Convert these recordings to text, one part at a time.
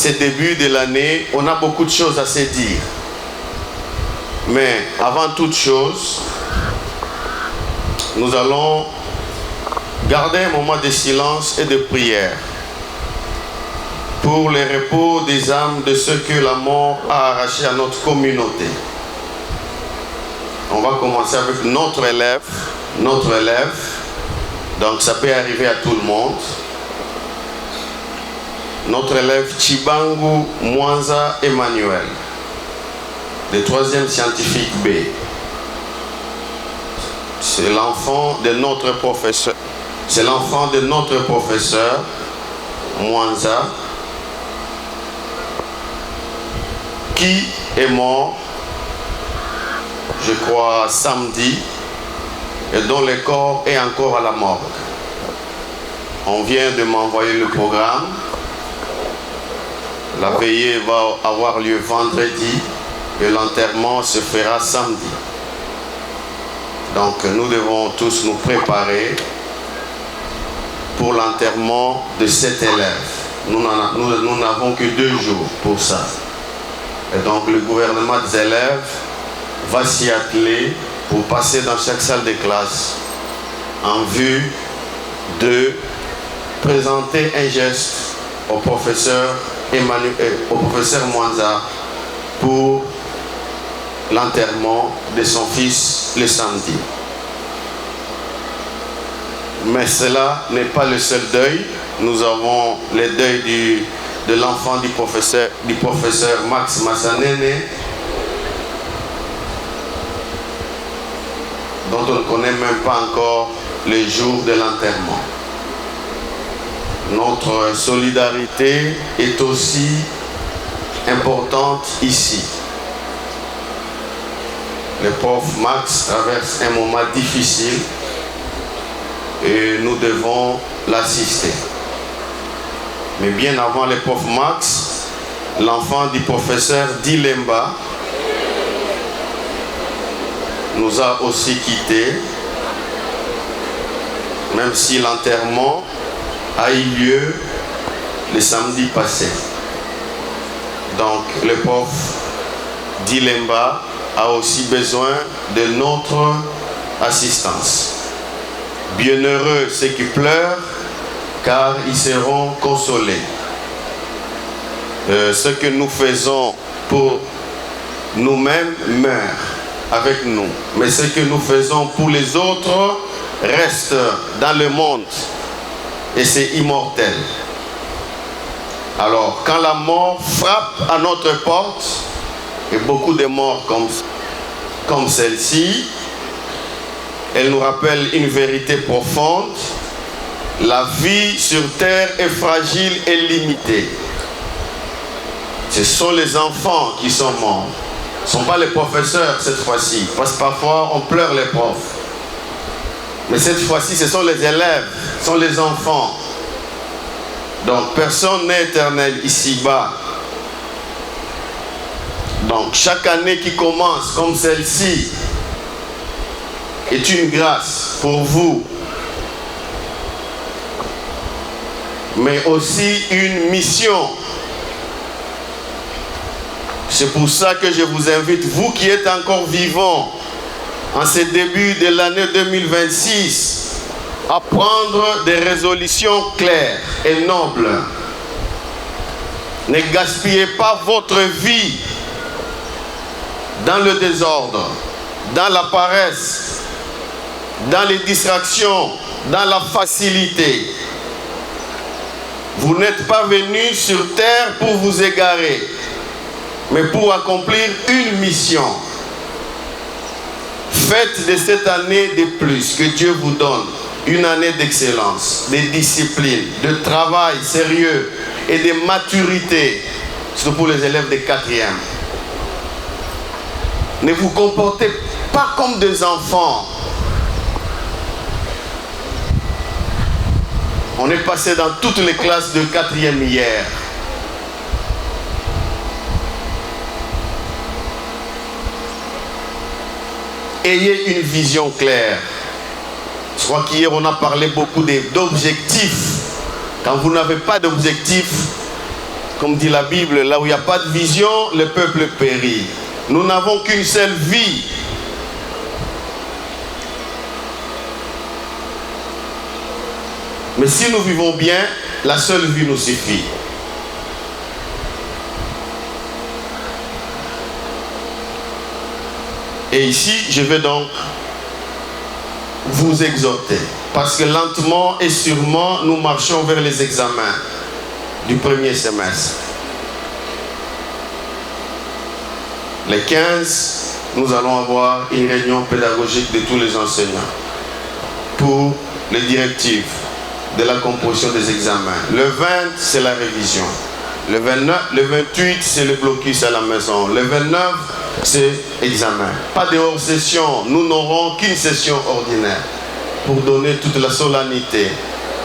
Ce début de l'année, on a beaucoup de choses à se dire. Mais avant toute chose, nous allons garder un moment de silence et de prière pour le repos des âmes de ceux que la mort a arrachés à notre communauté. On va commencer avec notre élève. Donc ça peut arriver à tout le monde. Notre élève Chibangu Mwanza Emmanuel, de 3e scientifique B. C'est l'enfant de notre professeur. C'est l'enfant de notre professeur Mwanza qui est mort, je crois, samedi, et dont le corps est encore à la morgue. On vient de m'envoyer le programme. La veillée va avoir lieu vendredi et l'enterrement se fera samedi. Donc nous devons tous nous préparer pour l'enterrement de cet élève. Nous n'avons que 2 jours pour ça. Et donc le gouvernement des élèves va s'y atteler pour passer dans chaque salle de classe en vue de présenter un geste au professeur Mwanza pour l'enterrement de son fils le samedi. Mais cela n'est pas le seul deuil. Nous avons le deuil de l'enfant du professeur Max Massanene, dont on ne connaît même pas encore le jour de l'enterrement. Notre solidarité est aussi importante ici. Le prof Max traverse un moment difficile et nous devons l'assister. Mais bien avant le prof Max, l'enfant du professeur Dilemba nous a aussi quittés, même si l'enterrement a eu lieu le samedi passé. Donc le prof Dilemba a aussi besoin de notre assistance. Bienheureux ceux qui pleurent, car ils seront consolés. Ce que nous faisons pour nous-mêmes meurt avec nous, mais ce que nous faisons pour les autres reste dans le monde. Et c'est immortel. Alors, quand la mort frappe à notre porte, et beaucoup de morts comme celle-ci, elle nous rappelle une vérité profonde. La vie sur terre est fragile et limitée. Ce sont les enfants qui sont morts. Ce ne sont pas les professeurs cette fois-ci, parce que parfois on pleure les profs. Mais cette fois-ci, ce sont les élèves, ce sont les enfants. Donc, personne n'est éternel ici-bas. Donc, chaque année qui commence comme celle-ci est une grâce pour vous. Mais aussi une mission. C'est pour ça que je vous invite, vous qui êtes encore vivants, en ce début de l'année 2026, à prendre des résolutions claires et nobles. Ne gaspillez pas votre vie dans le désordre, dans la paresse, dans les distractions, dans la facilité. Vous n'êtes pas venus sur terre pour vous égarer, mais pour accomplir une mission. Faites de cette année de plus que Dieu vous donne une année d'excellence, de discipline, de travail sérieux et de maturité, surtout pour les élèves de 4e. Ne vous comportez pas comme des enfants. On est passé dans toutes les classes de 4e hier. Ayez une vision claire. Je crois qu'hier on a parlé beaucoup d'objectifs. Quand vous n'avez pas d'objectif, Comme dit la Bible, là où il n'y a pas de vision, le peuple périt. Nous n'avons qu'une seule vie. Mais si nous vivons bien, la seule vie nous suffit. Et ici, je vais donc vous exhorter. Parce que lentement et sûrement, nous marchons vers les examens du premier semestre. Les 15, nous allons avoir une réunion pédagogique de tous les enseignants pour les directives de la composition des examens. Le 20, c'est la révision. Le 28, c'est le blocus à la maison. Le 29, c'est examen. Pas de hors-session. Nous n'aurons qu'une session ordinaire pour donner toute la solennité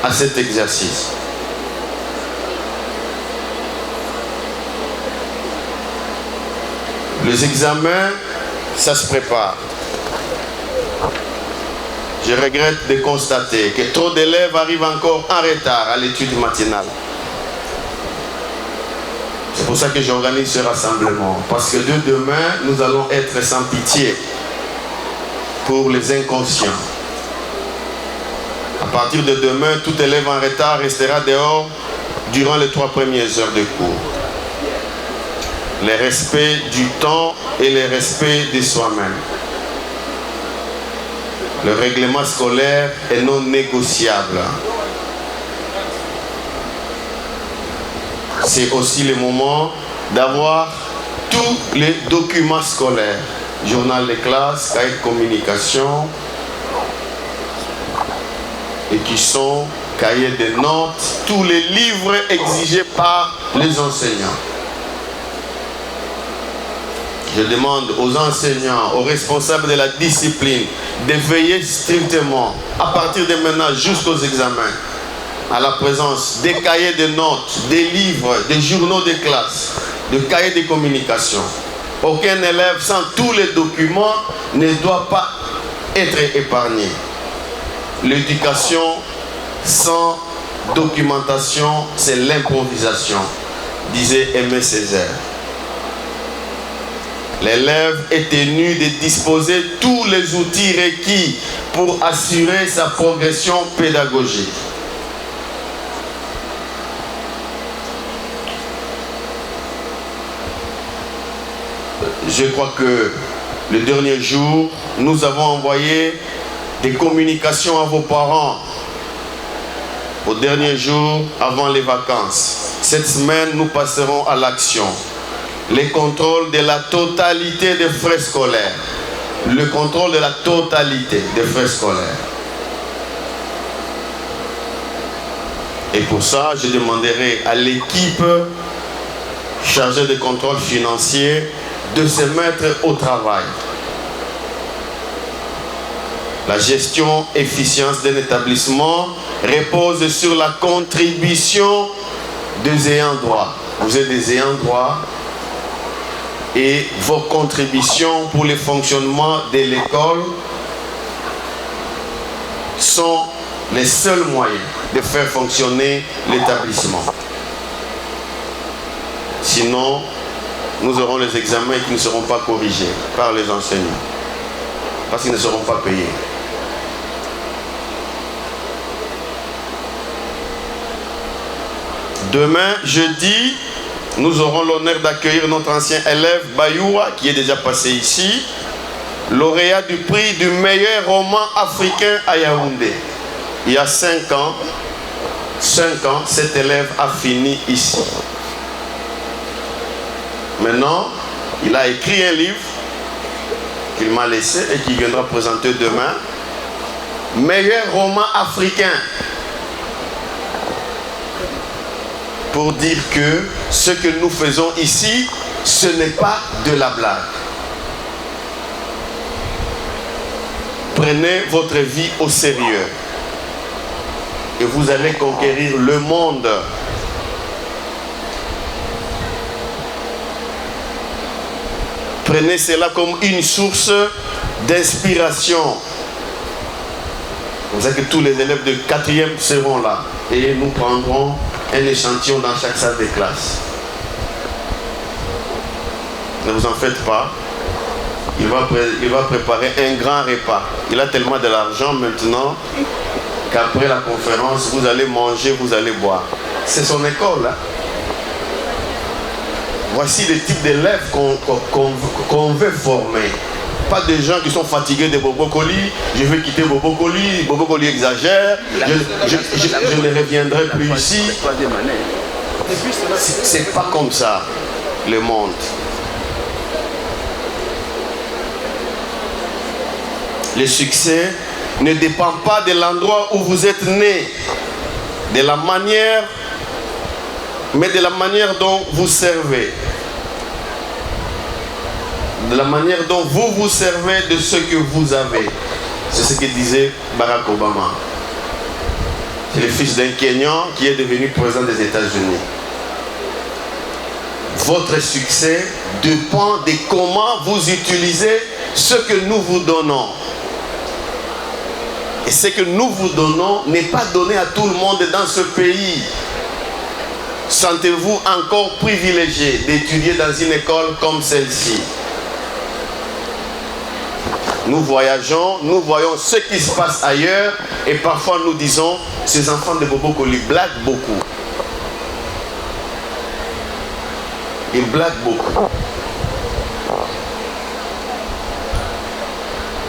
à cet exercice. Les examens, ça se prépare. Je regrette de constater que trop d'élèves arrivent encore en retard à l'étude matinale. C'est pour ça que j'organise ce rassemblement. Parce que de demain, nous allons être sans pitié pour les inconscients. À partir de demain, tout élève en retard restera dehors durant les 3 premières heures de cours. Le respect du temps et le respect de soi-même. Le règlement scolaire est non négociable. C'est aussi le moment d'avoir tous les documents scolaires. Journal de classe, cahier de communication, et qui sont cahiers de notes, tous les livres exigés par les enseignants. Je demande aux enseignants, aux responsables de la discipline, de veiller strictement, à partir de maintenant jusqu'aux examens, à la présence des cahiers de notes, des livres, des journaux de classe, de cahiers de communication. Aucun élève sans tous les documents ne doit pas être épargné. L'éducation sans documentation, c'est l'improvisation, disait Aimé Césaire. L'élève est tenu de disposer tous les outils requis pour assurer sa progression pédagogique. Je crois que le dernier jour, nous avons envoyé des communications à vos parents au dernier jour avant les vacances. Cette semaine, nous passerons à l'action. Les contrôles de la totalité des frais scolaires. Le contrôle de la totalité des frais scolaires. Et pour ça, je demanderai à l'équipe chargée des contrôles financiers de se mettre au travail. La gestion efficiente d'un établissement repose sur la contribution des ayants droit. Vous êtes des ayants droit et vos contributions pour le fonctionnement de l'école sont les seuls moyens de faire fonctionner l'établissement. Sinon, nous aurons les examens qui ne seront pas corrigés par les enseignants, parce qu'ils ne seront pas payés. Demain, jeudi, nous aurons l'honneur d'accueillir notre ancien élève Bayoua, qui est déjà passé ici, lauréat du prix du meilleur roman africain à Yaoundé. Il y a 5 ans, cet élève a fini ici. Maintenant, il a écrit un livre qu'il m'a laissé et qu'il viendra présenter demain. Meilleur roman africain. Pour dire que ce que nous faisons ici, ce n'est pas de la blague. Prenez votre vie au sérieux et vous allez conquérir le monde. Prenez cela comme une source d'inspiration. Vous savez que tous les élèves de 4e seront là et nous prendrons un échantillon dans chaque salle de classe. Ne vous en faites pas. Il va préparer un grand repas. Il a tellement de l'argent maintenant qu'après la conférence, vous allez manger, vous allez boire. C'est son école. Hein? Voici le type d'élèves qu'on veut former. Pas des gens qui sont fatigués de Bobo Koli. Je vais quitter Bobo Koli. Bobo Koli exagère. Je ne reviendrai plus ici. C'est pas comme ça le monde. Le succès ne dépend pas de l'endroit où vous êtes né, de la manière, mais de la manière dont vous servez. De la manière dont vous vous servez de ce que vous avez. C'est ce que disait Barack Obama. C'est le fils d'un Kenyan qui est devenu président des États-Unis. Votre succès dépend de comment vous utilisez ce que nous vous donnons. Et ce que nous vous donnons n'est pas donné à tout le monde dans ce pays. Sentez-vous encore privilégié d'étudier dans une école comme celle-ci. Nous voyageons, nous voyons ce qui se passe ailleurs et parfois nous disons, ces enfants de Bobo Koli blaguent beaucoup. Ils blaguent beaucoup.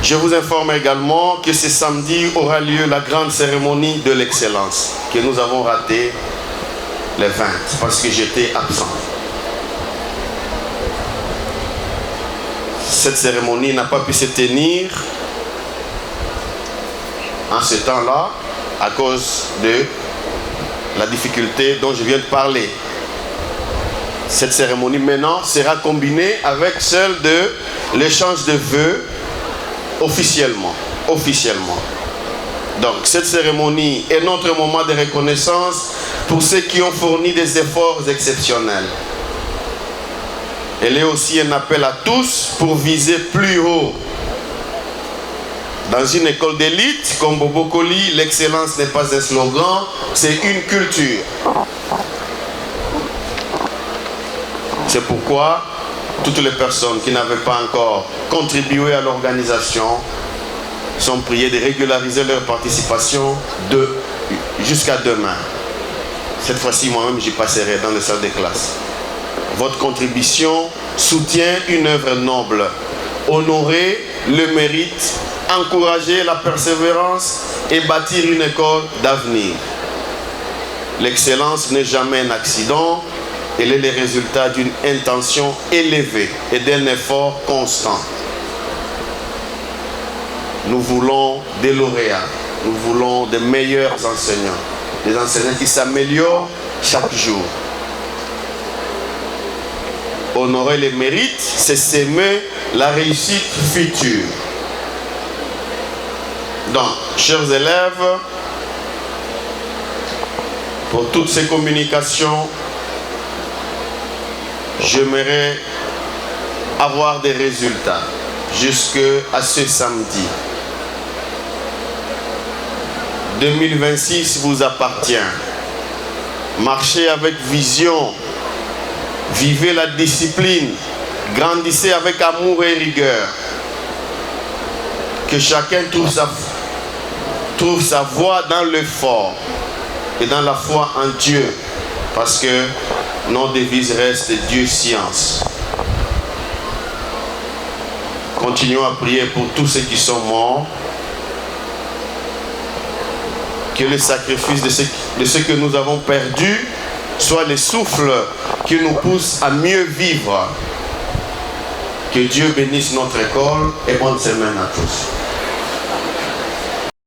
Je vous informe également que ce samedi aura lieu la grande cérémonie de l'excellence que nous avons ratée le 20 parce que j'étais absent. Cette cérémonie n'a pas pu se tenir en ce temps-là à cause de la difficulté dont je viens de parler. Cette cérémonie maintenant sera combinée avec celle de l'échange de vœux officiellement. Donc cette cérémonie est notre moment de reconnaissance pour ceux qui ont fourni des efforts exceptionnels. Elle est aussi un appel à tous pour viser plus haut. Dans une école d'élite comme Bobo Koli, l'excellence n'est pas un slogan, c'est une culture. C'est pourquoi toutes les personnes qui n'avaient pas encore contribué à l'organisation sont priées de régulariser leur participation jusqu'à demain. Cette fois-ci, moi-même, j'y passerai dans les salles de classe. Votre contribution soutient une œuvre noble. Honorer le mérite, encourager la persévérance et bâtir une école d'avenir. L'excellence n'est jamais un accident. Elle est le résultat d'une intention élevée et d'un effort constant. Nous voulons des lauréats, nous voulons des meilleurs enseignants, des enseignants qui s'améliorent chaque jour. Honorer les mérites, c'est s'aimer la réussite future. Donc, chers élèves, pour toutes ces communications, j'aimerais avoir des résultats jusqu'à ce samedi. 2026 vous appartient. Marchez avec vision. Vivez la discipline. Grandissez avec amour et rigueur. Que chacun trouve sa voie dans l'effort et dans la foi en Dieu. Parce que notre devise reste Dieu science. Continuons à prier pour tous ceux qui sont morts. Que le sacrifice de ce que nous avons perdu soit le souffle qui nous pousse à mieux vivre. Que Dieu bénisse notre école et bonne semaine à tous.